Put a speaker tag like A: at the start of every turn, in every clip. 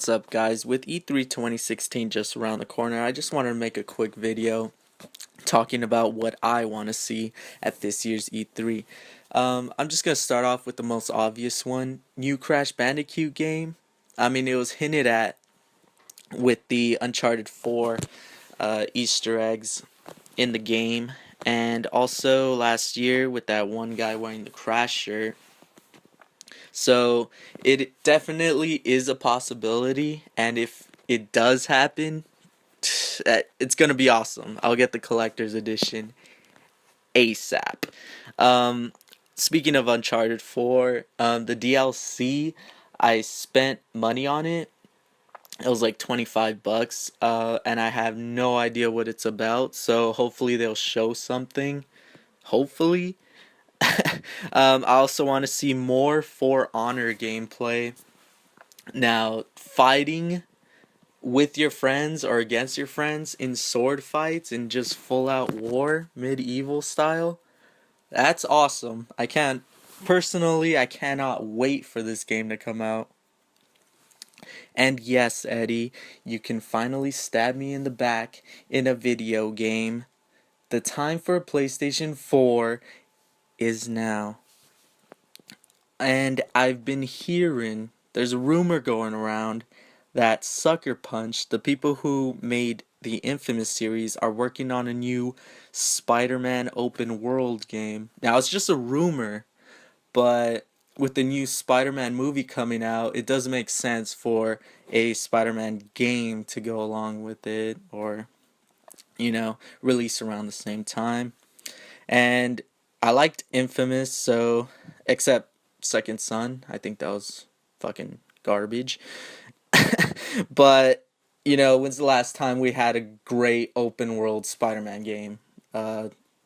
A: What's up, guys? With E3 2016 just around the corner, I just wanted to make a quick video talking about what I want to see at this year's E3. I'm just going to start off with the most obvious one. New Crash Bandicoot game. I mean, it was hinted at with the Uncharted 4 Easter eggs in the game. And also last year with that one guy wearing the Crash shirt. So it definitely is a possibility, and if it does happen, it's gonna be awesome. I'll get the collector's edition ASAP. Um, Speaking of Uncharted 4, the DLC, I spent money on it. It was like $25, and I have no idea what it's about. So hopefully they'll show something. Hopefully. I also want to see more For Honor gameplay. Now, fighting with your friends or against your friends in sword fights and just full out war, medieval style, that's awesome. I cannot wait for this game to come out. And yes, Eddie, you can finally stab me in the back in a video game. The time for a PlayStation 4 is now. And I've been hearing, there's a rumor going around that Sucker Punch, the people who made the Infamous series, are working on a new Spider-Man open world game. Now, it's just a rumor, but with the new Spider-Man movie coming out, it does make sense for a Spider-Man game to go along with it, or, release around the same time. And I liked Infamous, so, except Second Son, I think that was fucking garbage. But, when's the last time we had a great open world Spider-Man game?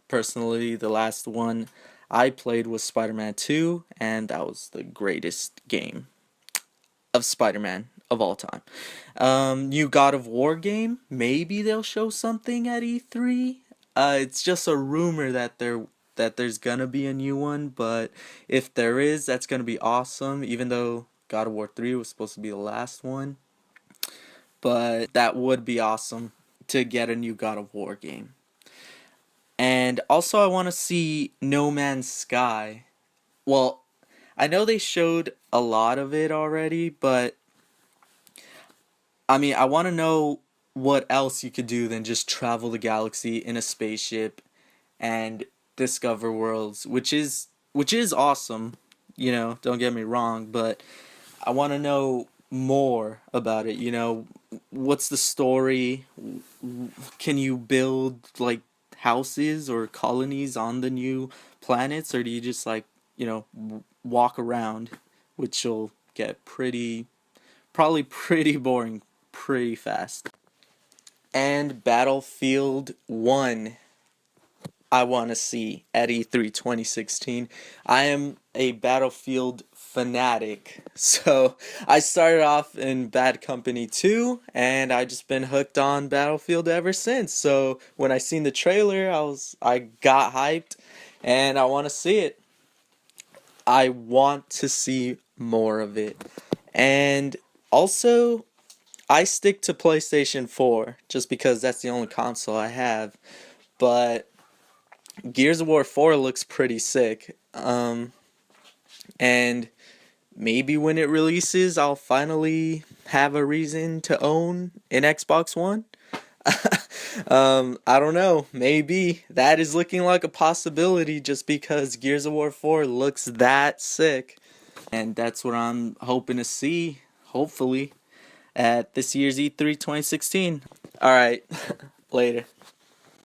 A: Personally, the last one I played was Spider-Man 2, and that was the greatest game of Spider-Man of all time. New God of War game, maybe they'll show something at E3. It's just a rumor that there's gonna be a new one, but if there is, that's gonna be awesome, even though God of War 3 was supposed to be the last one. But that would be awesome to get a new God of War game. And also I want to see No Man's Sky. Well, I know they showed a lot of it already, but I mean, I want to know what else you could do than just travel the galaxy in a spaceship and discover worlds, which is awesome, don't get me wrong, but I want to know more about it, what's the story? Can you build like houses or colonies on the new planets, or do you just walk around, which will get probably pretty boring pretty fast. And Battlefield 1 I want to see at E3 2016. I am a Battlefield fanatic, so I started off in Bad Company 2, and I just been hooked on Battlefield ever since. So when I seen the trailer, I got hyped, and I want to see it. I want to see more of it. And also, I stick to PlayStation 4 just because that's the only console I have, but Gears of War 4 looks pretty sick. And maybe when it releases, I'll finally have a reason to own an Xbox One. I don't know. Maybe that is looking like a possibility just because Gears of War 4 looks that sick. And that's what I'm hoping to see, hopefully, at this year's E3 2016. Alright, later.